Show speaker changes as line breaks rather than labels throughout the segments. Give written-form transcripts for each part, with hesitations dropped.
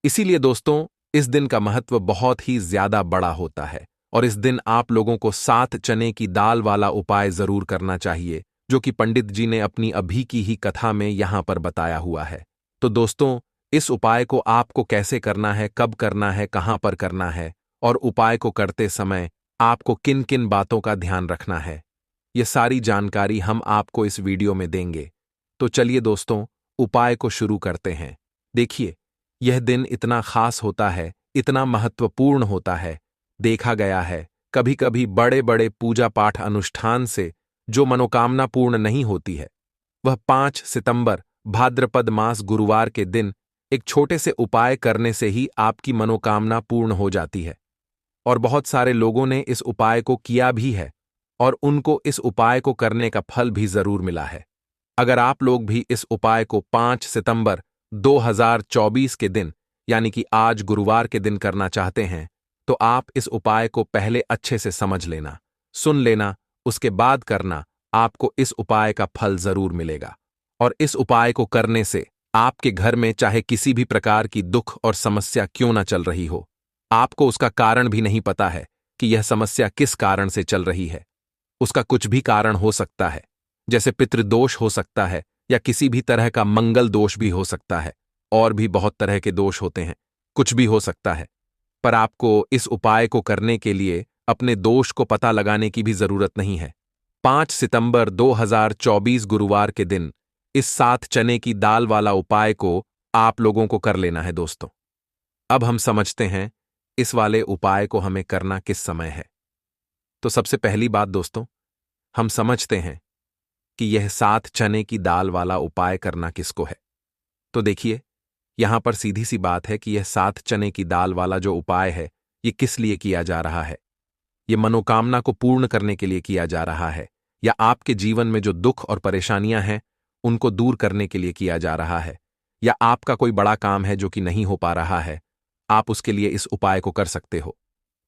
इसीलिए दोस्तों, इस दिन का महत्व बहुत ही ज्यादा बड़ा होता है और इस दिन आप लोगों को 7 चने की दाल वाला उपाय जरूर करना चाहिए, जो कि पंडित जी ने अपनी अभी की ही कथा में यहां पर बताया हुआ है। तो दोस्तों, इस उपाय को आपको कैसे करना है, कब करना है, कहां पर करना है और उपाय को करते समय आपको किन किन बातों का ध्यान रखना है, ये सारी जानकारी हम आपको इस वीडियो में देंगे। तो चलिए दोस्तों, उपाय को शुरू करते हैं। देखिए, यह दिन इतना खास होता है, इतना महत्वपूर्ण होता है। देखा गया है, कभी कभी बड़े बड़े पूजा पाठ अनुष्ठान से जो मनोकामना पूर्ण नहीं होती है, वह 5 सितंबर भाद्रपद मास गुरुवार के दिन एक छोटे से उपाय करने से ही आपकी मनोकामना पूर्ण हो जाती है। और बहुत सारे लोगों ने इस उपाय को किया भी है और उनको इस उपाय को करने का फल भी जरूर मिला है। अगर आप लोग भी इस उपाय को 5 सितंबर 2024 के दिन, यानी कि आज गुरुवार के दिन करना चाहते हैं, तो आप इस उपाय को पहले अच्छे से समझ लेना, सुन लेना, उसके बाद करना। आपको इस उपाय का फल जरूर मिलेगा। और इस उपाय को करने से आपके घर में चाहे किसी भी प्रकार की दुख और समस्या क्यों ना चल रही हो, आपको उसका कारण भी नहीं पता है कि यह समस्या किस कारण से चल रही है। उसका कुछ भी कारण हो सकता है, जैसे पितृदोष हो सकता है या किसी भी तरह का मंगल दोष भी हो सकता है, और भी बहुत तरह के दोष होते हैं, कुछ भी हो सकता है। पर आपको इस उपाय को करने के लिए अपने दोष को पता लगाने की भी जरूरत नहीं है। 5 सितंबर 2024 गुरुवार के दिन इस 7 चने की दाल वाला उपाय को आप लोगों को कर लेना है दोस्तों। अब हम समझते हैं इस वाले उपाय को हमें करना किस समय है। तो सबसे पहली बात दोस्तों, हम समझते हैं कि यह 7 चने की दाल वाला उपाय करना किसको है। तो देखिए, यहां पर सीधी सी बात है कि यह 7 चने की दाल वाला जो उपाय है, ये किस लिए किया जा रहा है। ये मनोकामना को पूर्ण करने के लिए किया जा रहा है, या आपके जीवन में जो दुख और परेशानियां हैं उनको दूर करने के लिए किया जा रहा है, या आपका कोई बड़ा काम है जो कि नहीं हो पा रहा है, आप उसके लिए इस उपाय को कर सकते हो।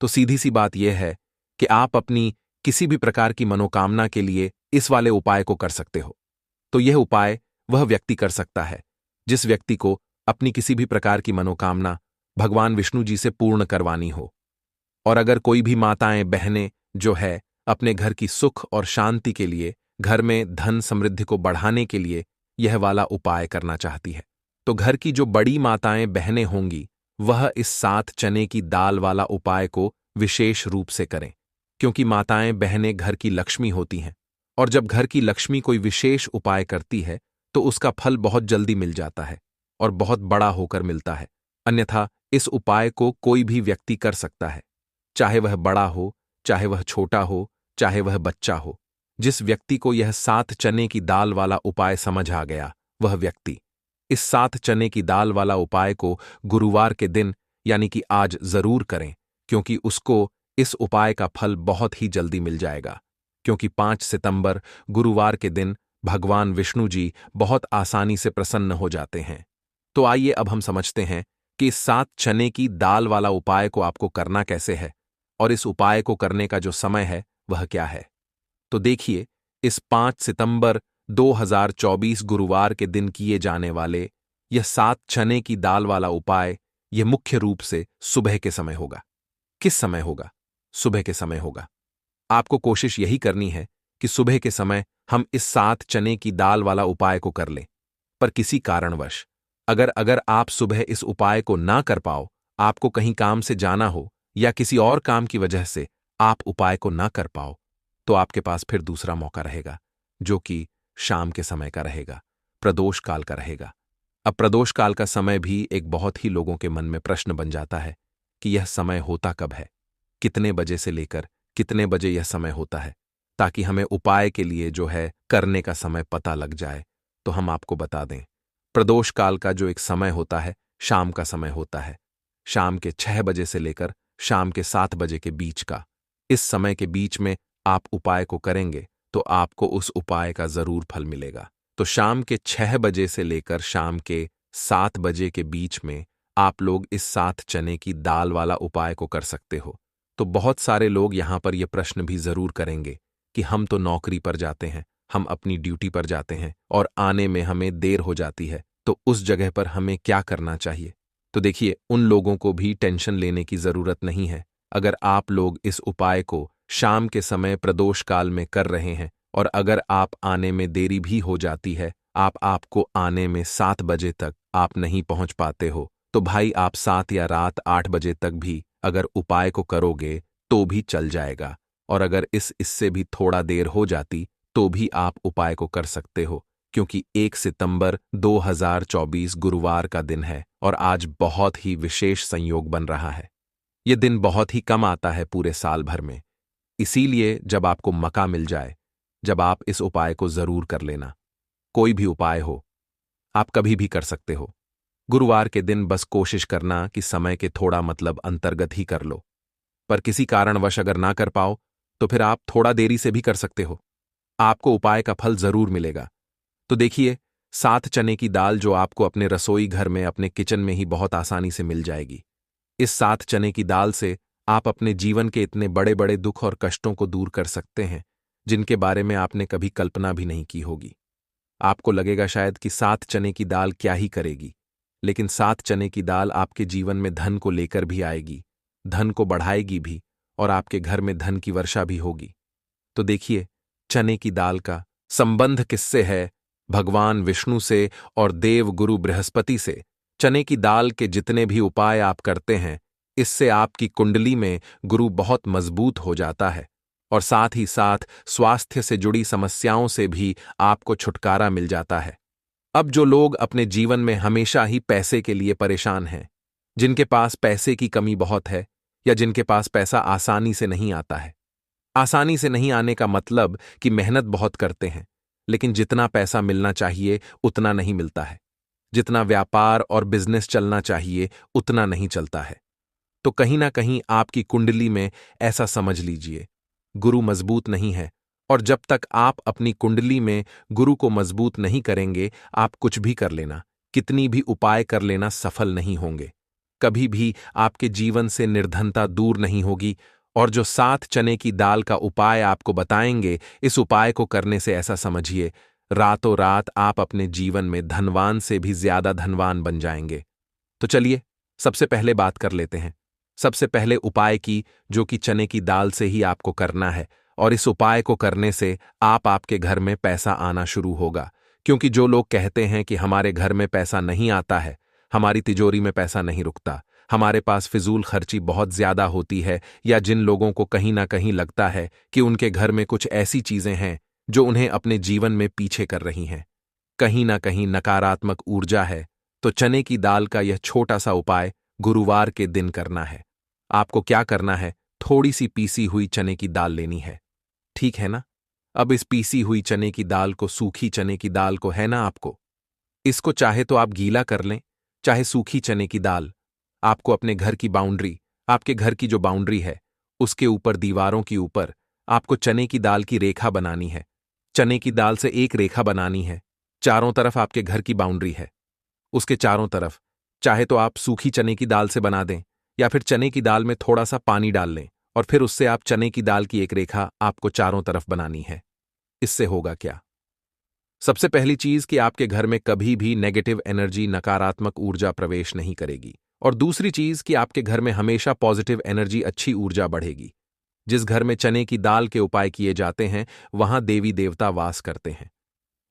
तो सीधी सी बात यह है कि आप अपनी किसी भी प्रकार की मनोकामना के लिए इस वाले उपाय को कर सकते हो। तो यह उपाय वह व्यक्ति कर सकता है जिस व्यक्ति को अपनी किसी भी प्रकार की मनोकामना भगवान विष्णु जी से पूर्ण करवानी हो। और अगर कोई भी माताएं बहनें जो है अपने घर की सुख और शांति के लिए, घर में धन समृद्धि को बढ़ाने के लिए यह वाला उपाय करना चाहती है, तो घर की जो बड़ी माताएं बहनें होंगी वह इस 7 चने की दाल वाला उपाय को विशेष रूप से करें, क्योंकि माताएं बहनें घर की लक्ष्मी होती हैं। और जब घर की लक्ष्मी कोई विशेष उपाय करती है तो उसका फल बहुत जल्दी मिल जाता है और बहुत बड़ा होकर मिलता है। अन्यथा इस उपाय को कोई भी व्यक्ति कर सकता है, चाहे वह बड़ा हो, चाहे वह छोटा हो, चाहे वह बच्चा हो। जिस व्यक्ति को यह 7 चने की दाल वाला उपाय समझ आ गया, वह व्यक्ति इस 7 चने की दाल वाला उपाय को गुरुवार के दिन, यानी कि आज जरूर करें, क्योंकि उसको इस उपाय का फल बहुत ही जल्दी मिल जाएगा। क्योंकि 5 सितंबर गुरुवार के दिन भगवान विष्णु जी बहुत आसानी से प्रसन्न हो जाते हैं। तो आइए अब हम समझते हैं कि इस 7 चने की दाल वाला उपाय को आपको करना कैसे है और इस उपाय को करने का जो समय है वह क्या है। तो देखिए, इस 5 सितंबर 2024 गुरुवार के दिन किए जाने वाले यह 7 चने की दाल वाला उपाय, यह मुख्य रूप से सुबह के समय होगा। किस समय होगा? सुबह के समय होगा। आपको कोशिश यही करनी है कि सुबह के समय हम इस 7 चने की दाल वाला उपाय को कर लें। पर किसी कारणवश अगर आप सुबह इस उपाय को ना कर पाओ, आपको कहीं काम से जाना हो या किसी और काम की वजह से आप उपाय को ना कर पाओ, तो आपके पास फिर दूसरा मौका रहेगा, जो कि शाम के समय का रहेगा, प्रदोष काल का रहेगा। अब प्रदोष काल का समय भी एक बहुत ही लोगों के मन में प्रश्न बन जाता है कि यह समय होता कब है, कितने बजे से लेकर कितने बजे यह समय होता है, ताकि हमें उपाय के लिए जो है करने का समय पता लग जाए। तो हम आपको बता दें, प्रदोष काल का जो एक समय होता है, शाम का समय होता है। शाम के 6 बजे से लेकर शाम के 7 बजे के बीच का, इस समय के बीच में आप उपाय को करेंगे तो आपको उस उपाय का जरूर फल मिलेगा। तो शाम के 6 बजे से लेकर शाम के 7 बजे के बीच में आप लोग इस 7 चने की दाल वाला उपाय को कर सकते हो। तो बहुत सारे लोग यहां पर यह प्रश्न भी जरूर करेंगे कि हम तो नौकरी पर जाते हैं, हम अपनी ड्यूटी पर जाते हैं और आने में हमें देर हो जाती है, तो उस जगह पर हमें क्या करना चाहिए। तो तो देखिए, उन लोगों को भी टेंशन लेने की जरूरत नहीं है। अगर आप लोग इस उपाय को शाम के समय प्रदोष काल में कर रहे हैं और अगर आप आने में देरी भी हो जाती है, आपको आने में 7 बजे तक आप नहीं पहुंच पाते हो, तो भाई आप 7 या रात 8 बजे तक भी अगर उपाय को करोगे तो भी चल जाएगा। और अगर इससे भी थोड़ा देर हो जाती तो भी आप उपाय को कर सकते हो, क्योंकि 1 सितंबर 2024 गुरुवार का दिन है और आज बहुत ही विशेष संयोग बन रहा है। यह दिन बहुत ही कम आता है पूरे साल भर में। इसीलिए जब आपको मौका मिल जाए, जब आप इस उपाय को जरूर कर लेना। कोई भी उपाय हो, आप कभी भी कर सकते हो। गुरुवार के दिन बस कोशिश करना कि समय के थोड़ा मतलब अंतर्गत ही कर लो। पर किसी कारणवश अगर ना कर पाओ तो फिर आप थोड़ा देरी से भी कर सकते हो। आपको उपाय का फल जरूर मिलेगा। तो देखिए, 7 चने की दाल जो आपको अपने रसोई घर में, अपने किचन में ही बहुत आसानी से मिल जाएगी। इस 7 चने की दाल से आप अपने जीवन के इतने बड़े बड़े दुख और कष्टों को दूर कर सकते हैं जिनके बारे में आपने कभी कल्पना भी नहीं की होगी। आपको लगेगा शायद कि 7 चने की दाल क्या ही करेगी, लेकिन 7 चने की दाल आपके जीवन में धन को लेकर भी आएगी, धन को बढ़ाएगी भी और आपके घर में धन की वर्षा भी होगी। तो देखिए, चने की दाल का संबंध किससे है? भगवान विष्णु से और देव गुरु बृहस्पति से। चने की दाल के जितने भी उपाय आप करते हैं, इससे आपकी कुंडली में गुरु बहुत मजबूत हो जाता है और साथ ही साथ स्वास्थ्य से जुड़ी समस्याओं से भी आपको छुटकारा मिल जाता है। अब जो लोग अपने जीवन में हमेशा ही पैसे के लिए परेशान हैं, जिनके पास पैसे की कमी बहुत है या जिनके पास पैसा आसानी से नहीं आता है, आसानी से नहीं आने का मतलब कि मेहनत बहुत करते हैं लेकिन जितना पैसा मिलना चाहिए उतना नहीं मिलता है, जितना व्यापार और बिजनेस चलना चाहिए उतना नहीं चलता है, तो कहीं ना कहीं आपकी कुंडली में ऐसा समझ लीजिए गुरु मजबूत नहीं है। और जब तक आप अपनी कुंडली में गुरु को मजबूत नहीं करेंगे, आप कुछ भी कर लेना, कितनी भी उपाय कर लेना, सफल नहीं होंगे। कभी भी आपके जीवन से निर्धनता दूर नहीं होगी। और जो 7 चने की दाल का उपाय आपको बताएंगे, इस उपाय को करने से ऐसा समझिए रातों रात आप अपने जीवन में धनवान से भी ज्यादा धनवान बन जाएंगे। तो चलिए सबसे पहले बात कर लेते हैं, सबसे पहले उपाय की, जो कि चने की दाल से ही आपको करना है। और इस उपाय को करने से आपके घर में पैसा आना शुरू होगा, क्योंकि जो लोग कहते हैं कि हमारे घर में पैसा नहीं आता है, हमारी तिजोरी में पैसा नहीं रुकता, हमारे पास फिजूल खर्ची बहुत ज्यादा होती है, या जिन लोगों को कहीं ना कहीं लगता है कि उनके घर में कुछ ऐसी चीजें हैं जो उन्हें अपने जीवन में पीछे कर रही हैं, कहीं ना कहीं नकारात्मक ऊर्जा है, तो चने की दाल का यह छोटा सा उपाय गुरुवार के दिन करना है। आपको क्या करना है? थोड़ी सी पीसी हुई चने की दाल लेनी है, ठीक है ना? अब इस पीसी हुई चने की दाल को, सूखी चने की दाल को, है ना आपको, इसको चाहे तो आप गीला कर लें, चाहे सूखी चने की दाल। आपको अपने घर की बाउंड्री, आपके घर की जो बाउंड्री है उसके ऊपर, दीवारों के ऊपर आपको चने की दाल की रेखा बनानी है। चने की दाल से एक रेखा बनानी है, चारों तरफ आपके घर की बाउंड्री है, उसके चारों तरफ चाहे तो आप सूखी चने की दाल से बना दें या फिर चने की दाल में थोड़ा सा पानी डाल लें और फिर उससे आप चने की दाल की एक रेखा आपको चारों तरफ बनानी है। इससे होगा क्या? सबसे पहली चीज कि आपके घर में कभी भी नेगेटिव एनर्जी, नकारात्मक ऊर्जा प्रवेश नहीं करेगी। और दूसरी चीज कि आपके घर में हमेशा पॉजिटिव एनर्जी, अच्छी ऊर्जा बढ़ेगी। जिस घर में चने की दाल के उपाय किए जाते हैं वहां देवी देवता वास करते हैं।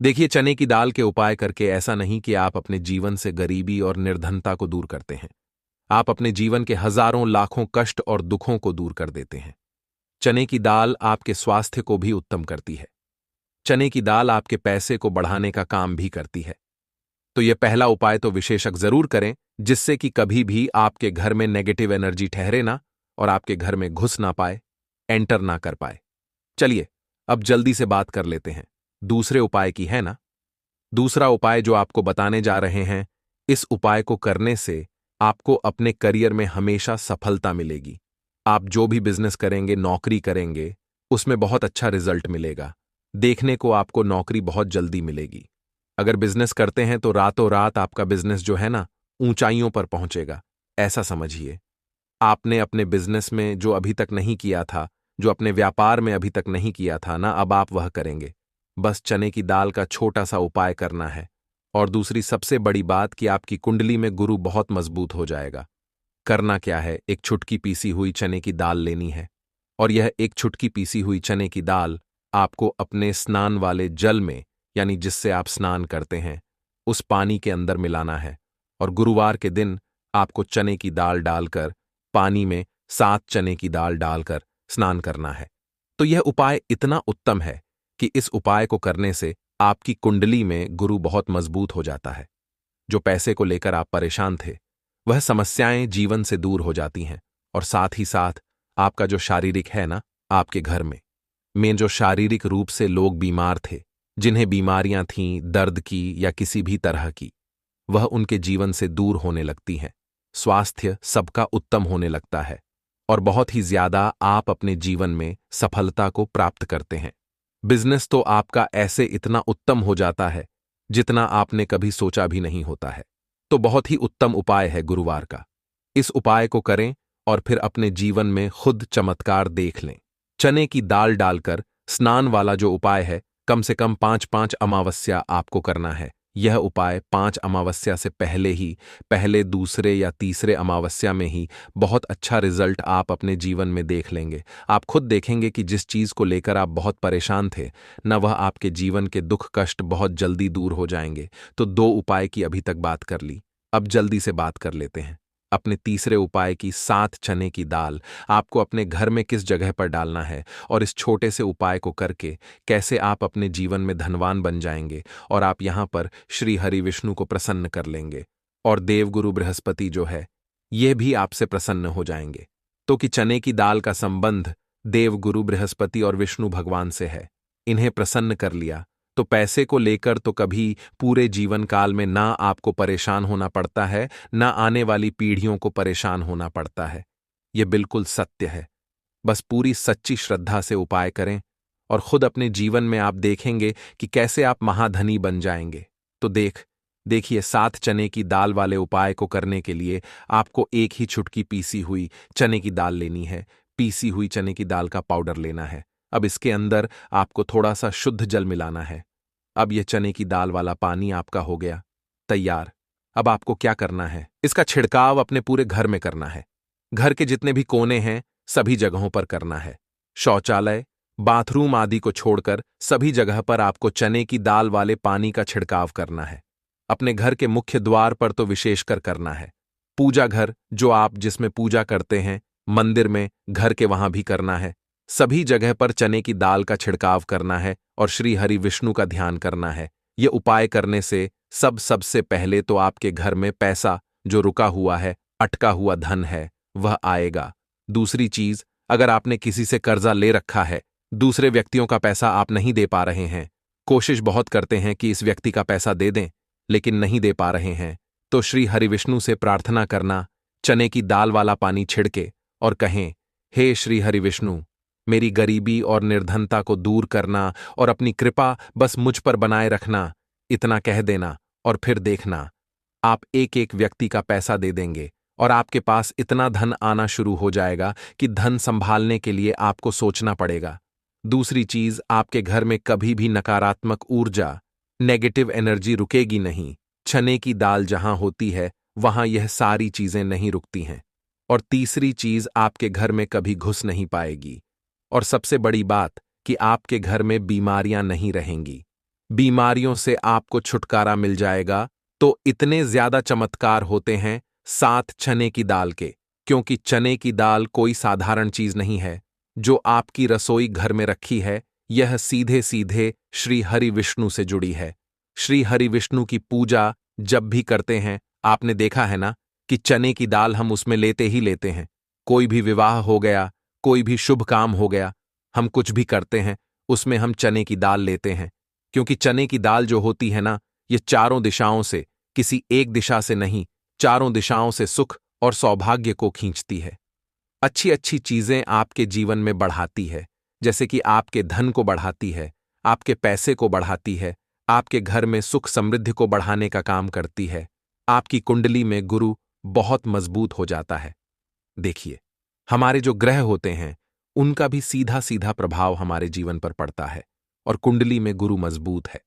देखिए, चने की दाल के उपाय करके ऐसा नहीं कि आप अपने जीवन से गरीबी और निर्धनता को दूर करते हैं, आप अपने जीवन के हजारों लाखों कष्ट और दुखों को दूर कर देते हैं। चने की दाल आपके स्वास्थ्य को भी उत्तम करती है। चने की दाल आपके पैसे को बढ़ाने का काम भी करती है। तो यह पहला उपाय तो विशेषक जरूर करें, जिससे कि कभी भी आपके घर में नेगेटिव एनर्जी ठहरे ना और आपके घर में घुस ना पाए, एंटर ना कर पाए। चलिए अब जल्दी से बात कर लेते हैं दूसरे उपाय की, है ना? दूसरा उपाय जो आपको बताने जा रहे हैं, इस उपाय को करने से आपको अपने करियर में हमेशा सफलता मिलेगी। आप जो भी बिजनेस करेंगे, नौकरी करेंगे, उसमें बहुत अच्छा रिजल्ट मिलेगा। देखने को आपको नौकरी बहुत जल्दी मिलेगी। अगर बिजनेस करते हैं तो रातों रात आपका बिजनेस जो है ना, ऊंचाइयों पर पहुंचेगा, ऐसा समझिए। आपने अपने बिजनेस में जो अभी तक नहीं किया था, जो अपने व्यापार में अभी तक नहीं किया था ना, अब आप वह करेंगे। बस चने की दाल का छोटा सा उपाय करना है और दूसरी सबसे बड़ी बात कि आपकी कुंडली में गुरु बहुत मजबूत हो जाएगा। करना क्या है, एक छुटकी पीसी हुई चने की दाल लेनी है और यह एक छुटकी पीसी हुई चने की दाल आपको अपने स्नान वाले जल में, यानी जिससे आप स्नान करते हैं, उस पानी के अंदर मिलाना है और गुरुवार के दिन आपको चने की दाल डालकर पानी में 7 चने की दाल डालकर स्नान करना है। तो यह उपाय इतना उत्तम है कि इस उपाय को करने से आपकी कुंडली में गुरु बहुत मजबूत हो जाता है। जो पैसे को लेकर आप परेशान थे, वह समस्याएं जीवन से दूर हो जाती हैं और साथ ही साथ आपका जो शारीरिक है ना, आपके घर में जो शारीरिक रूप से लोग बीमार थे, जिन्हें बीमारियां थीं दर्द की या किसी भी तरह की, वह उनके जीवन से दूर होने लगती हैं। स्वास्थ्य सबका उत्तम होने लगता है और बहुत ही ज्यादा आप अपने जीवन में सफलता को प्राप्त करते हैं। बिजनेस तो आपका ऐसे इतना उत्तम हो जाता है जितना आपने कभी सोचा भी नहीं होता है। तो बहुत ही उत्तम उपाय है गुरुवार का। इस उपाय को करें और फिर अपने जीवन में खुद चमत्कार देख लें। चने की दाल डालकर स्नान वाला जो उपाय है, कम से कम 5-5 अमावस्या आपको करना है। यह उपाय 5 अमावस्या से पहले ही, पहले, दूसरे या तीसरे अमावस्या में ही बहुत अच्छा रिजल्ट आप अपने जीवन में देख लेंगे। आप खुद देखेंगे कि जिस चीज को लेकर आप बहुत परेशान थे, न वह आपके जीवन के दुख कष्ट बहुत जल्दी दूर हो जाएंगे। तो 2 उपाय की अभी तक बात कर ली, अब जल्दी से बात कर लेते हैं अपने तीसरे उपाय की। 7 चने की दाल आपको अपने घर में किस जगह पर डालना है और इस छोटे से उपाय को करके कैसे आप अपने जीवन में धनवान बन जाएंगे और आप यहां पर श्री हरि विष्णु को प्रसन्न कर लेंगे और देवगुरु बृहस्पति जो है, ये भी आपसे प्रसन्न हो जाएंगे। तो कि चने की दाल का संबंध देवगुरु बृहस्पति और विष्णु भगवान से है। इन्हें प्रसन्न कर लिया तो पैसे को लेकर तो कभी पूरे जीवन काल में ना आपको परेशान होना पड़ता है, ना आने वाली पीढ़ियों को परेशान होना पड़ता है। यह बिल्कुल सत्य है। बस पूरी सच्ची श्रद्धा से उपाय करें और खुद अपने जीवन में आप देखेंगे कि कैसे आप महाधनी बन जाएंगे। तो देखिए 7 चने की दाल वाले उपाय को करने के लिए आपको एक ही छुटकी पीसी हुई चने की दाल लेनी है। पीसी हुई चने की दाल का पाउडर लेना है। अब इसके अंदर आपको थोड़ा सा शुद्ध जल मिलाना है। अब यह चने की दाल वाला पानी आपका हो गया तैयार। अब आपको क्या करना है, इसका छिड़काव अपने पूरे घर में करना है। घर के जितने भी कोने हैं सभी जगहों पर करना है। शौचालय, बाथरूम आदि को छोड़कर सभी जगह पर आपको चने की दाल वाले पानी का छिड़काव करना है। अपने घर के मुख्य द्वार पर तो विशेषकर करना है। पूजा घर जो आप जिसमें पूजा करते हैं, मंदिर में, घर के वहां भी करना है। सभी जगह पर चने की दाल का छिड़काव करना है और श्री हरि विष्णु का ध्यान करना है। ये उपाय करने से सबसे पहले तो आपके घर में पैसा जो रुका हुआ है, अटका हुआ धन है, वह आएगा। दूसरी चीज, अगर आपने किसी से कर्जा ले रखा है, दूसरे व्यक्तियों का पैसा आप नहीं दे पा रहे हैं, कोशिश बहुत करते हैं कि इस व्यक्ति का पैसा दे दें लेकिन नहीं दे पा रहे हैं, तो श्री हरि विष्णु से प्रार्थना करना, चने की दाल वाला पानी छिड़के और कहें, हे श्री हरि विष्णु, मेरी गरीबी और निर्धनता को दूर करना और अपनी कृपा बस मुझ पर बनाए रखना। इतना कह देना और फिर देखना आप एक एक व्यक्ति का पैसा दे देंगे और आपके पास इतना धन आना शुरू हो जाएगा कि धन संभालने के लिए आपको सोचना पड़ेगा। दूसरी चीज, आपके घर में कभी भी नकारात्मक ऊर्जा, नेगेटिव एनर्जी रुकेगी नहीं। चने की दाल जहां होती है वहां यह सारी चीजें नहीं रुकती हैं। और तीसरी चीज, आपके घर में कभी घुस नहीं पाएगी। और सबसे बड़ी बात कि आपके घर में बीमारियां नहीं रहेंगी। बीमारियों से आपको छुटकारा मिल जाएगा। तो इतने ज्यादा चमत्कार होते हैं 7 चने की दाल के, क्योंकि चने की दाल कोई साधारण चीज नहीं है जो आपकी रसोई घर में रखी है। यह सीधे सीधे श्री हरि विष्णु से जुड़ी है। श्री हरि विष्णु की पूजा जब भी करते हैं, आपने देखा है ना कि चने की दाल हम उसमें लेते ही लेते हैं। कोई भी विवाह हो गया, कोई भी शुभ काम हो गया, हम कुछ भी करते हैं उसमें हम चने की दाल लेते हैं, क्योंकि चने की दाल जो होती है ना, ये चारों दिशाओं से, किसी एक दिशा से नहीं, चारों दिशाओं से सुख और सौभाग्य को खींचती है। अच्छी अच्छी चीजें आपके जीवन में बढ़ाती है, जैसे कि आपके धन को बढ़ाती है, आपके पैसे को बढ़ाती है, आपके घर में सुख समृद्धि को बढ़ाने का काम करती है। आपकी कुंडली में गुरु बहुत मजबूत हो जाता है। देखिए, हमारे जो ग्रह होते हैं उनका भी सीधा सीधा प्रभाव हमारे जीवन पर पड़ता है और कुंडली में गुरु मजबूत है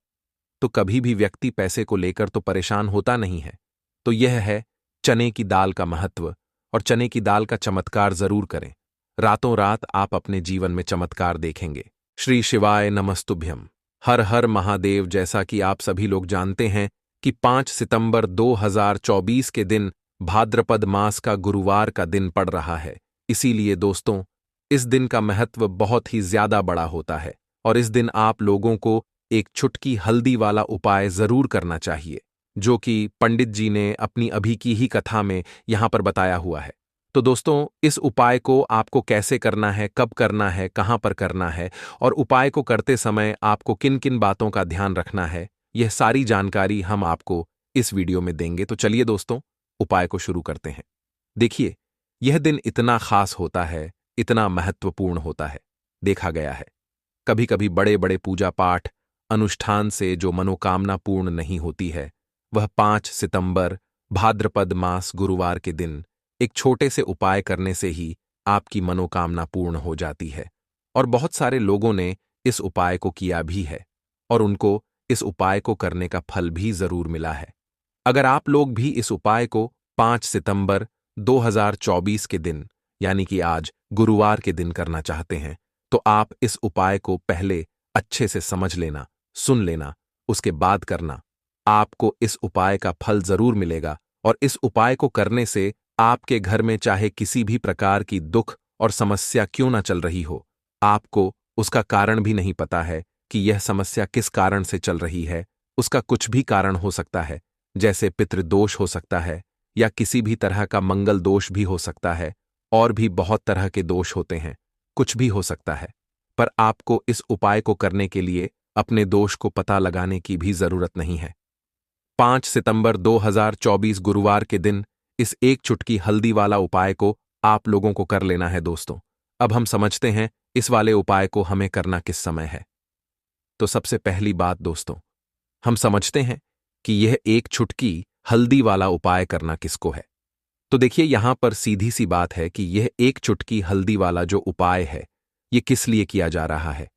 तो कभी भी व्यक्ति पैसे को लेकर तो परेशान होता नहीं है। तो यह है चने की दाल का महत्व, और चने की दाल का चमत्कार जरूर करें। रातों रात आप अपने जीवन में चमत्कार देखेंगे। श्री शिवाय नमस्तुभ्यम। हर हर महादेव। जैसा कि आप सभी लोग जानते हैं कि 5 सितंबर 2024 के दिन भाद्रपद मास का गुरुवार का दिन पड़ रहा है। इसीलिए दोस्तों, इस दिन का महत्व बहुत ही ज्यादा बड़ा होता है, और इस दिन आप लोगों को एक चुटकी हल्दी वाला उपाय जरूर करना चाहिए, जो कि पंडित जी ने अपनी अभी की ही कथा में यहां पर बताया हुआ है। तो दोस्तों, इस उपाय को आपको कैसे करना है, कब करना है, कहां पर करना है, और उपाय को करते समय आपको किन किन बातों का ध्यान रखना है, यह सारी जानकारी हम आपको इस वीडियो में देंगे। तो चलिए दोस्तों, उपाय को शुरू करते हैं। देखिए, यह दिन इतना खास होता है, इतना महत्वपूर्ण होता है। देखा गया है कभी कभी बड़े बड़े पूजा पाठ अनुष्ठान से जो मनोकामना पूर्ण नहीं होती है, वह 5 सितंबर भाद्रपद मास गुरुवार के दिन एक छोटे से उपाय करने से ही आपकी मनोकामना पूर्ण हो जाती है। और बहुत सारे लोगों ने इस उपाय को किया भी है, और उनको इस उपाय को करने का फल भी जरूर मिला है। अगर आप लोग भी इस उपाय को 5 सितंबर 2024 के दिन, यानी कि आज गुरुवार के दिन करना चाहते हैं, तो आप इस उपाय को पहले अच्छे से समझ लेना, सुन लेना, उसके बाद करना। आपको इस उपाय का फल जरूर मिलेगा, और इस उपाय को करने से आपके घर में चाहे किसी भी प्रकार की दुख और समस्या क्यों ना चल रही हो, आपको उसका कारण भी नहीं पता है कि यह समस्या किस कारण से चल रही है। उसका कुछ भी कारण हो सकता है, जैसे पितृदोष हो सकता है, या किसी भी तरह का मंगल दोष भी हो सकता है, और भी बहुत तरह के दोष होते हैं, कुछ भी हो सकता है। पर आपको इस उपाय को करने के लिए अपने दोष को पता लगाने की भी जरूरत नहीं है। 5 सितंबर 2024 गुरुवार के दिन इस एक चुटकी हल्दी वाला उपाय को आप लोगों को कर लेना है दोस्तों। अब हम समझते हैं इस वाले उपाय को हमें करना किस समय है। तो सबसे पहली बात दोस्तों, हम समझते हैं कि यह एक चुटकी हल्दी वाला उपाय करना किसको है। तो देखिए, यहां पर सीधी सी बात है कि यह एक चुटकी हल्दी वाला जो उपाय है, यह किस लिए किया जा रहा है।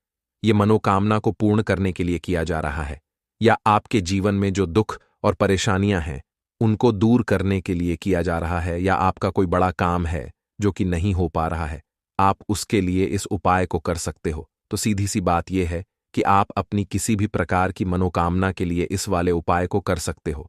यह मनोकामना को पूर्ण करने के लिए किया जा रहा है, या आपके जीवन में जो दुख और परेशानियां हैं उनको दूर करने के लिए किया जा रहा है, या आपका कोई बड़ा काम है जो कि नहीं हो पा रहा है, आप उसके लिए इस उपाय को कर सकते हो। तो सीधी सी बात यह है कि आप अपनी किसी भी प्रकार की मनोकामना के लिए इस वाले उपाय को कर सकते हो।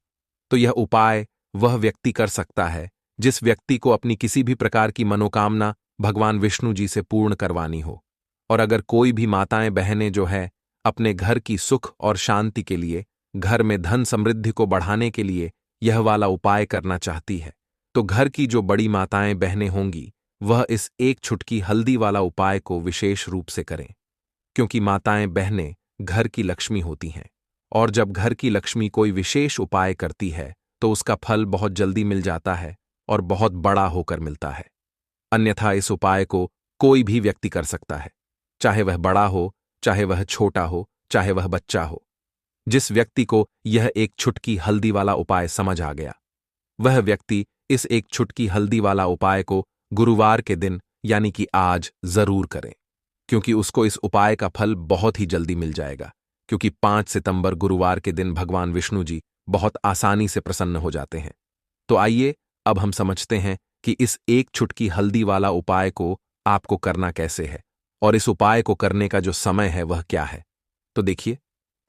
तो यह उपाय वह व्यक्ति कर सकता है जिस व्यक्ति को अपनी किसी भी प्रकार की मनोकामना भगवान विष्णु जी से पूर्ण करवानी हो। और अगर कोई भी माताएं बहनें जो है अपने घर की सुख और शांति के लिए, घर में धन समृद्धि को बढ़ाने के लिए यह वाला उपाय करना चाहती है, तो घर की जो बड़ी माताएं बहनें होंगी वह इस एक चुटकी हल्दी वाला उपाय को विशेष रूप से करें, क्योंकि माताएं बहनें घर की लक्ष्मी होती हैं, और जब घर की लक्ष्मी कोई विशेष उपाय करती है तो उसका फल बहुत जल्दी मिल जाता है और बहुत बड़ा होकर मिलता है। अन्यथा इस उपाय को कोई भी व्यक्ति कर सकता है, चाहे वह बड़ा हो, चाहे वह छोटा हो, चाहे वह बच्चा हो। जिस व्यक्ति को यह एक चुटकी हल्दी वाला उपाय समझ आ गया, वह व्यक्ति इस एक चुटकी हल्दी वाला उपाय को गुरुवार के दिन, यानी कि आज, जरूर करें, क्योंकि उसको इस उपाय का फल बहुत ही जल्दी मिल जाएगा। क्योंकि 5 सितंबर गुरुवार के दिन भगवान विष्णु जी बहुत आसानी से प्रसन्न हो जाते हैं। तो आइए अब हम समझते हैं कि इस एक चुटकी हल्दी वाला उपाय को आपको करना कैसे है, और इस उपाय को करने का जो समय है वह क्या है। तो देखिए,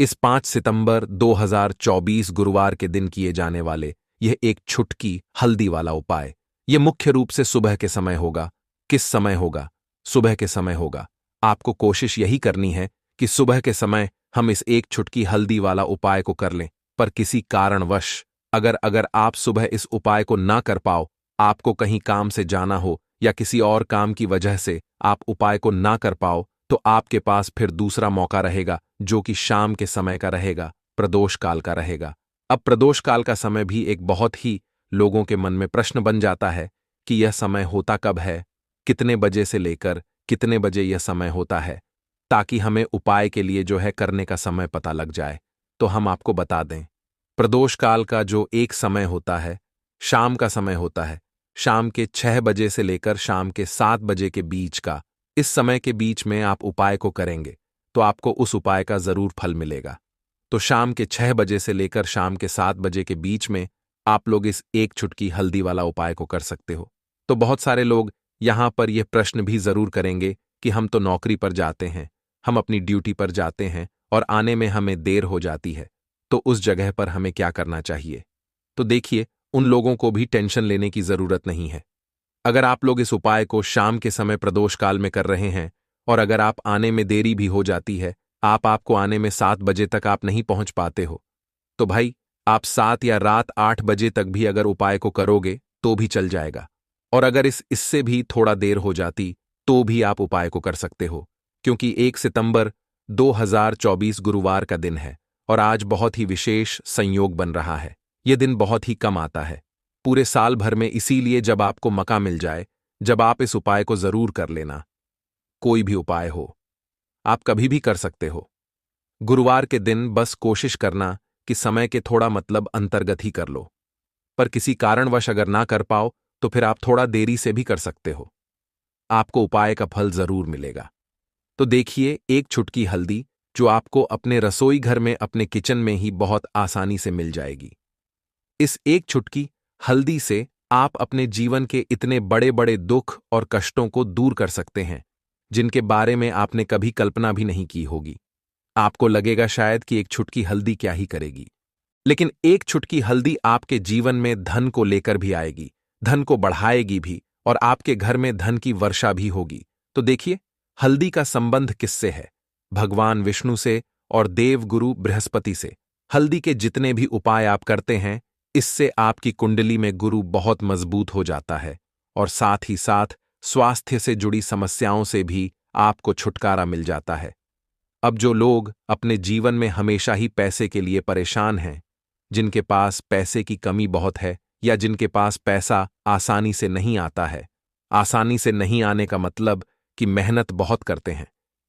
इस 5 सितंबर 2024 गुरुवार के दिन किए जाने वाले यह एक चुटकी हल्दी वाला उपाय, यह मुख्य रूप से सुबह के समय होगा। किस समय होगा? सुबह के समय होगा। आपको कोशिश यही करनी है कि सुबह के समय हम इस एक चुटकी हल्दी वाला उपाय को कर लें। पर किसी कारणवश अगर आप सुबह इस उपाय को ना कर पाओ, आपको कहीं काम से जाना हो या किसी और काम की वजह से आप उपाय को ना कर पाओ, तो आपके पास फिर दूसरा मौका रहेगा, जो कि शाम के समय का रहेगा, प्रदोष काल का रहेगा। अब प्रदोष काल का समय भी एक बहुत ही लोगों के मन में प्रश्न बन जाता है कि यह समय होता कब है, कितने बजे से लेकर कितने बजे यह समय होता है, ताकि हमें उपाय के लिए जो है करने का समय पता लग जाए। तो हम आपको बता दें, प्रदोष काल का जो एक समय होता है, शाम का समय होता है, शाम के 6 बजे से लेकर शाम के 7 बजे के बीच का, इस समय के बीच में आप उपाय को करेंगे तो आपको उस उपाय का जरूर फल मिलेगा। तो शाम के 6 बजे से लेकर शाम के 7 बजे के बीच में आप लोग इस एक चुटकी हल्दी वाला उपाय को कर सकते हो। तो बहुत सारे लोग यहां पर यह प्रश्न भी जरूर करेंगे कि हम तो नौकरी पर जाते हैं, हम अपनी ड्यूटी पर जाते हैं और आने में हमें देर हो जाती है, तो उस जगह पर हमें क्या करना चाहिए? तो देखिए, उन लोगों को भी टेंशन लेने की जरूरत नहीं है। अगर आप लोग इस उपाय को शाम के समय प्रदोष काल में कर रहे हैं और अगर आप आने में देरी भी हो जाती है, आपको आने में 7 बजे तक आप नहीं पहुंच पाते हो, तो भाई आप 7 या रात 8 बजे तक भी अगर उपाय को करोगे तो भी चल जाएगा। और अगर इससे भी थोड़ा देर हो जाती तो भी आप उपाय को कर सकते हो, क्योंकि 1 सितंबर 2024 गुरुवार का दिन है और आज बहुत ही विशेष संयोग बन रहा है। यह दिन बहुत ही कम आता है पूरे साल भर में, इसीलिए जब आपको मौका मिल जाए, जब आप इस उपाय को जरूर कर लेना। कोई भी उपाय हो, आप कभी भी कर सकते हो। गुरुवार के दिन बस कोशिश करना कि समय के थोड़ा मतलब अंतर्गत ही कर लो, पर किसी कारणवश अगर ना कर पाओ तो फिर आप थोड़ा देरी से भी कर सकते हो। आपको उपाय का फल जरूर मिलेगा। तो देखिए, एक चुटकी हल्दी जो आपको अपने रसोई घर में, अपने किचन में ही बहुत आसानी से मिल जाएगी। इस एक चुटकी हल्दी से आप अपने जीवन के इतने बड़े बड़े दुख और कष्टों को दूर कर सकते हैं जिनके बारे में आपने कभी कल्पना भी नहीं की होगी। आपको लगेगा शायद कि एक चुटकी हल्दी क्या ही करेगी, लेकिन एक चुटकी हल्दी आपके जीवन में धन को लेकर भी आएगी, धन को बढ़ाएगी भी और आपके घर में धन की वर्षा भी होगी। तो देखिए, हल्दी का संबंध किससे है? भगवान विष्णु से और देवगुरु बृहस्पति से। हल्दी के जितने भी उपाय आप करते हैं, इससे आपकी कुंडली में गुरु बहुत मजबूत हो जाता है और साथ ही साथ स्वास्थ्य से जुड़ी समस्याओं से भी आपको छुटकारा मिल जाता है। अब जो लोग अपने जीवन में हमेशा ही पैसे के लिए परेशान हैं, जिनके पास पैसे की कमी बहुत है या जिनके पास पैसा आसानी से नहीं आता है, आसानी से नहीं आने का मतलब कि मेहनत बहुत करते हैं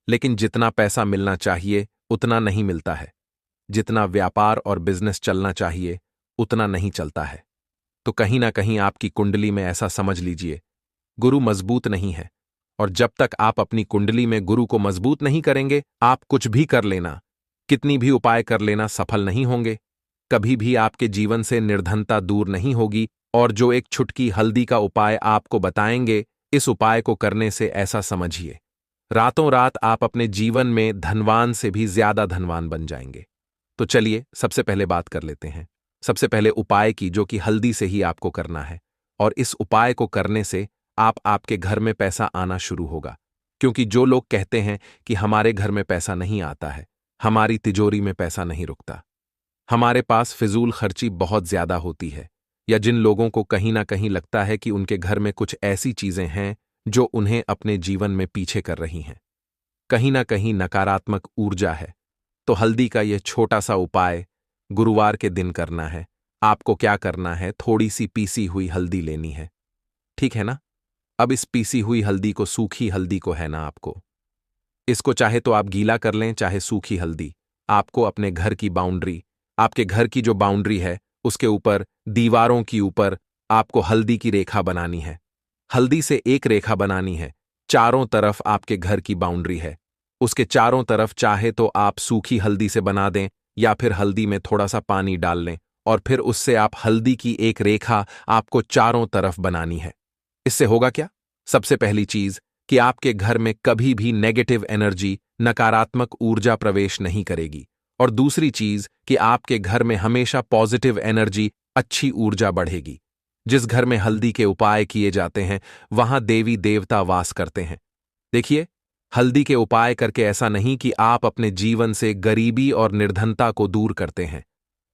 लेकिन जितना पैसा मिलना चाहिए उतना नहीं मिलता है, जितना व्यापार और बिजनेस चलना चाहिए उतना नहीं चलता है, तो कहीं ना कहीं आपकी कुंडली में ऐसा समझ लीजिए गुरु मजबूत नहीं है। और जब तक आप अपनी कुंडली में गुरु को मजबूत नहीं करेंगे, आप कुछ भी कर लेना, कितनी भी उपाय कर लेना, सफल नहीं होंगे। कभी भी आपके जीवन से निर्धनता दूर नहीं होगी। और जो एक चुटकी हल्दी का उपाय आपको बताएंगे, इस उपाय को करने से ऐसा समझिए रातों रात आप अपने जीवन में धनवान से भी ज्यादा धनवान बन जाएंगे। तो चलिए सबसे पहले बात कर लेते हैं, सबसे पहले उपाय की, जो कि हल्दी से ही आपको करना है। और इस उपाय को करने से आपके घर में पैसा आना शुरू होगा, क्योंकि जो लोग कहते हैं कि हमारे घर में पैसा नहीं आता है, हमारी तिजोरी में पैसा नहीं रुकता, हमारे पास फिजूल खर्ची बहुत ज्यादा होती है, या जिन लोगों को कहीं ना कहीं लगता है कि उनके घर में कुछ ऐसी चीजें हैं जो उन्हें अपने जीवन में पीछे कर रही हैं, कहीं ना कहीं नकारात्मक ऊर्जा है, तो हल्दी का यह छोटा सा उपाय गुरुवार के दिन करना है। आपको क्या करना है, थोड़ी सी पीसी हुई हल्दी लेनी है, ठीक है ना? अब इस पीसी हुई हल्दी को, सूखी हल्दी को है ना, आपको इसको चाहे तो आप गीला कर लें, चाहे सूखी हल्दी, आपको अपने घर की बाउंड्री, आपके घर की जो बाउंड्री है उसके ऊपर, दीवारों की ऊपर आपको हल्दी की रेखा बनानी है। हल्दी से एक रेखा बनानी है, चारों तरफ आपके घर की बाउंड्री है, उसके चारों तरफ चाहे तो आप सूखी हल्दी से बना दें या फिर हल्दी में थोड़ा सा पानी डाल लें और फिर उससे आप हल्दी की एक रेखा आपको चारों तरफ बनानी है। इससे होगा क्या? सबसे पहली चीज कि आपके घर में कभी भी नेगेटिव एनर्जी, नकारात्मक ऊर्जा प्रवेश नहीं करेगी, और दूसरी चीज कि आपके घर में हमेशा पॉजिटिव एनर्जी, अच्छी ऊर्जा बढ़ेगी। जिस घर में हल्दी के उपाय किए जाते हैं वहां देवी देवता वास करते हैं। देखिए, हल्दी के उपाय करके ऐसा नहीं कि आप अपने जीवन से गरीबी और निर्धनता को दूर करते हैं,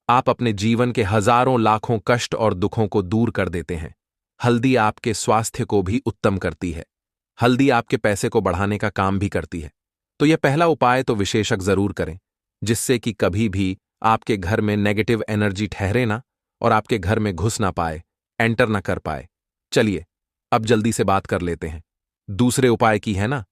आप अपने जीवन के हजारों लाखों कष्ट और दुखों को दूर कर देते हैं। हल्दी आपके स्वास्थ्य को भी उत्तम करती है, हल्दी आपके पैसे को बढ़ाने का काम भी करती है। तो यह पहला उपाय तो विशेषज्ञ जरूर करें, जिससे कि कभी भी आपके घर में नेगेटिव एनर्जी ठहरे ना और आपके घर में घुस ना पाए, एंटर ना कर पाए। चलिए अब जल्दी से बात कर लेते हैं दूसरे उपाय की, है ना?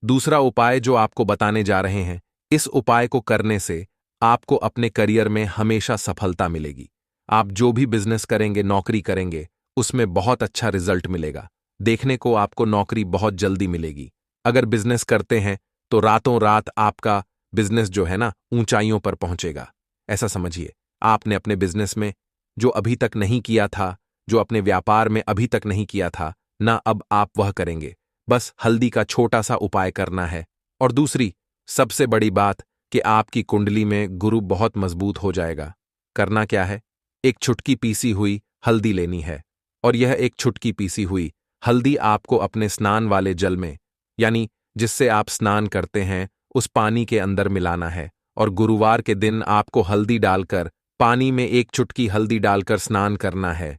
दूसरा उपाय जो आपको बताने जा रहे हैं, इस उपाय को करने से आपको अपने करियर में हमेशा सफलता मिलेगी। आप जो भी बिजनेस करेंगे, नौकरी करेंगे, उसमें बहुत अच्छा रिजल्ट मिलेगा। देखने को आपको नौकरी बहुत जल्दी मिलेगी। अगर बिजनेस करते हैं तो रातों रात आपका बिजनेस जो है ना ऊंचाइयों पर पहुंचेगा। ऐसा समझिए, आपने अपने बिजनेस में जो अभी तक नहीं किया था, जो अपने व्यापार में अभी तक नहीं किया था ना, अब आप वह करेंगे। बस हल्दी का छोटा सा उपाय करना है। और दूसरी सबसे बड़ी बात कि आपकी कुंडली में गुरु बहुत मजबूत हो जाएगा। करना क्या है? एक चुटकी पीसी हुई हल्दी लेनी है, और यह एक चुटकी पीसी हुई हल्दी आपको अपने स्नान वाले जल में, यानी जिससे आप स्नान करते हैं, उस पानी के अंदर मिलाना है। और गुरुवार के दिन आपको हल्दी डालकर पानी में एक चुटकी हल्दी डालकर स्नान करना है।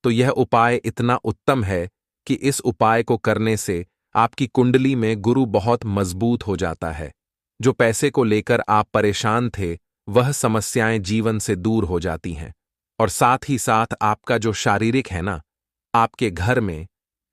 तो यह उपाय इतना उत्तम है कि इस उपाय को करने से आपकी कुंडली में गुरु बहुत मजबूत हो जाता है। जो पैसे को लेकर आप परेशान थे, वह समस्याएं जीवन से दूर हो जाती हैं। और साथ ही साथ आपका जो शारीरिक है ना, आपके घर में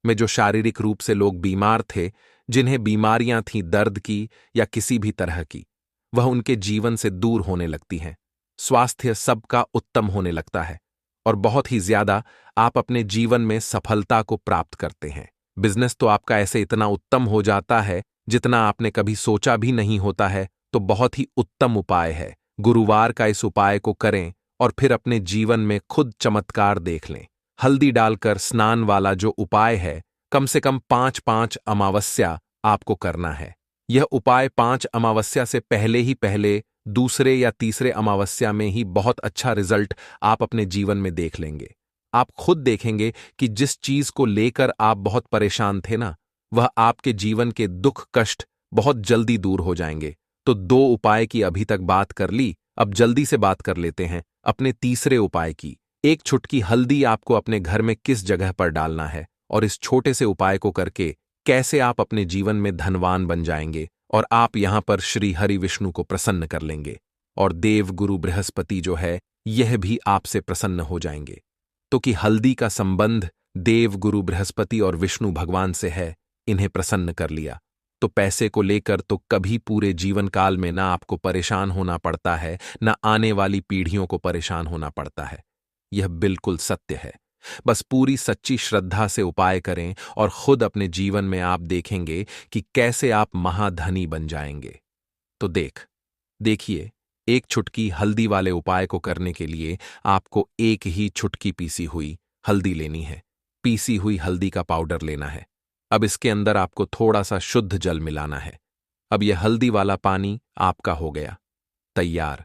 जो शारीरिक रूप से लोग बीमार थे, जिन्हें बीमारियां थीं दर्द की या किसी भी तरह की, वह उनके जीवन से दूर होने लगती हैं। स्वास्थ्य सबका उत्तम होने लगता है और बहुत ही ज्यादा आप अपने जीवन में सफलता को प्राप्त करते हैं। बिजनेस तो आपका ऐसे इतना उत्तम हो जाता है जितना आपने कभी सोचा भी नहीं होता है। तो बहुत ही उत्तम उपाय है। गुरुवार का इस उपाय को करें और फिर अपने जीवन में खुद चमत्कार देख लें। हल्दी डालकर स्नान वाला जो उपाय है, कम से कम 5-5 अमावस्या आपको करना है। यह उपाय 5 अमावस्या से पहले दूसरे या तीसरे अमावस्या में ही बहुत अच्छा रिजल्ट आप अपने जीवन में देख लेंगे। आप खुद देखेंगे कि जिस चीज को लेकर आप बहुत परेशान थे ना, वह आपके जीवन के दुख कष्ट बहुत जल्दी दूर हो जाएंगे। तो 2 उपाय की अभी तक बात कर ली, अब जल्दी से बात कर लेते हैं अपने तीसरे उपाय की। एक चुटकी हल्दी आपको अपने घर में किस जगह पर डालना है और इस छोटे से उपाय को करके कैसे आप अपने जीवन में धनवान बन जाएंगे और आप यहां पर श्री हरि विष्णु को प्रसन्न कर लेंगे और देव गुरु बृहस्पति जो है यह भी आपसे प्रसन्न हो जाएंगे। तो कि हल्दी का संबंध देव गुरु बृहस्पति और विष्णु भगवान से है, इन्हें प्रसन्न कर लिया तो पैसे को लेकर तो कभी पूरे जीवन काल में ना आपको परेशान होना पड़ता है, ना आने वाली पीढ़ियों को परेशान होना पड़ता है। यह बिल्कुल सत्य है। बस पूरी सच्ची श्रद्धा से उपाय करें और खुद अपने जीवन में आप देखेंगे कि कैसे आप महाधनी बन जाएंगे। तो देखिए, एक चुटकी हल्दी वाले उपाय को करने के लिए आपको एक ही चुटकी पीसी हुई हल्दी लेनी है। पीसी हुई हल्दी का पाउडर लेना है। अब इसके अंदर आपको थोड़ा सा शुद्ध जल मिलाना है। अब यह हल्दी वाला पानी आपका हो गया तैयार।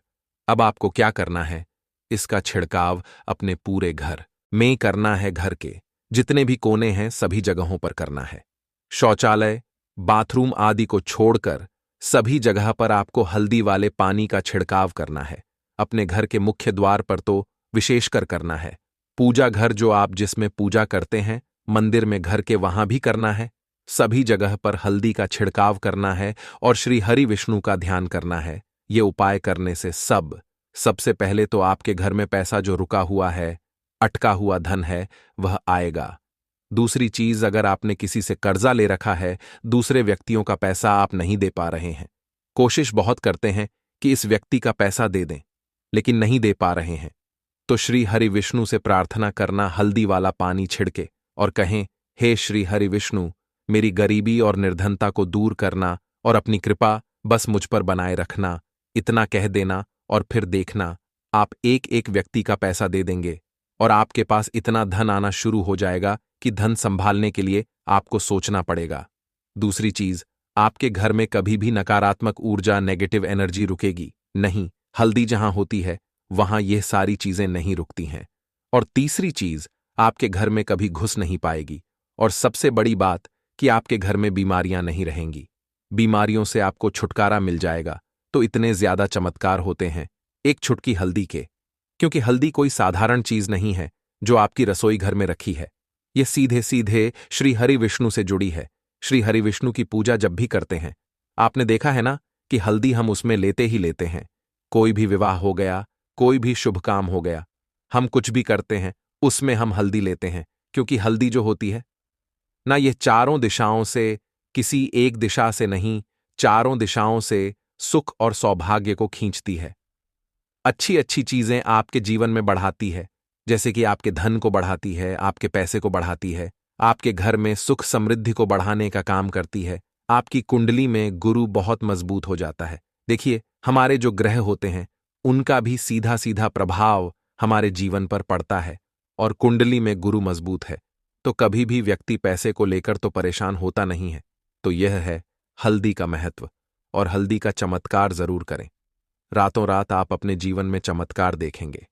अब आपको क्या करना है? इसका छिड़काव अपने पूरे घर में करना है। घर के जितने भी कोने हैं सभी जगहों पर करना है। शौचालय, बाथरूम आदि को छोड़कर सभी जगह पर आपको हल्दी वाले पानी का छिड़काव करना है। अपने घर के मुख्य द्वार पर तो विशेषकर करना है। पूजा घर जो आप जिसमें पूजा करते हैं, मंदिर में घर के वहां भी करना है। सभी जगह पर हल्दी का छिड़काव करना है और श्री हरि विष्णु का ध्यान करना है। ये उपाय करने से सबसे पहले तो आपके घर में पैसा जो रुका हुआ है, अटका हुआ धन है, वह आएगा। दूसरी चीज, अगर आपने किसी से कर्जा ले रखा है, दूसरे व्यक्तियों का पैसा आप नहीं दे पा रहे हैं, कोशिश बहुत करते हैं कि इस व्यक्ति का पैसा दे दें, लेकिन नहीं दे पा रहे हैं, तो श्री हरि विष्णु से प्रार्थना करना हल्दी वाला पानी छिड़के और कहें, हे श्री हरि विष्णु, मेरी गरीबी और निर्धनता को दूर करना और अपनी कृपा बस मुझ पर बनाए रखना। इतना कह देना और फिर देखना आप एक एक व्यक्ति का पैसा दे देंगे और आपके पास इतना धन आना शुरू हो जाएगा कि धन संभालने के लिए आपको सोचना पड़ेगा। दूसरी चीज, आपके घर में कभी भी नकारात्मक ऊर्जा, नेगेटिव एनर्जी रुकेगी नहीं। हल्दी जहां होती है वहां ये सारी चीजें नहीं रुकती हैं। और तीसरी चीज, आपके घर में कभी घुस नहीं पाएगी। और सबसे बड़ी बात कि आपके घर में बीमारियां नहीं रहेंगी। बीमारियों से आपको छुटकारा मिल जाएगा। तो इतने ज्यादा चमत्कार होते हैं एक चुटकी हल्दी के, क्योंकि हल्दी कोई साधारण चीज नहीं है जो आपकी रसोई घर में रखी है। यह सीधे सीधे श्री हरि विष्णु से जुड़ी है। श्री हरि विष्णु की पूजा जब भी करते हैं, आपने देखा है ना कि हल्दी हम उसमें लेते ही लेते हैं। कोई भी विवाह हो गया, कोई भी शुभ काम हो गया, हम कुछ भी करते हैं उसमें हम हल्दी लेते हैं, क्योंकि हल्दी जो होती है ना, ये चारों दिशाओं से, किसी एक दिशा से नहीं, चारों दिशाओं से सुख और सौभाग्य को खींचती है। अच्छी अच्छी चीजें आपके जीवन में बढ़ाती है, जैसे कि आपके धन को बढ़ाती है, आपके पैसे को बढ़ाती है, आपके घर में सुख समृद्धि को बढ़ाने का काम करती है। आपकी कुंडली में गुरु बहुत मजबूत हो जाता है। देखिए, हमारे जो ग्रह होते हैं उनका भी सीधा सीधा प्रभाव हमारे जीवन पर पड़ता है, और कुंडली में गुरु मजबूत है तो कभी भी व्यक्ति पैसे को लेकर तो परेशान होता नहीं है। तो यह है हल्दी का महत्व, और हल्दी का चमत्कार जरूर करें। रातों रात आप अपने जीवन में चमत्कार देखेंगे।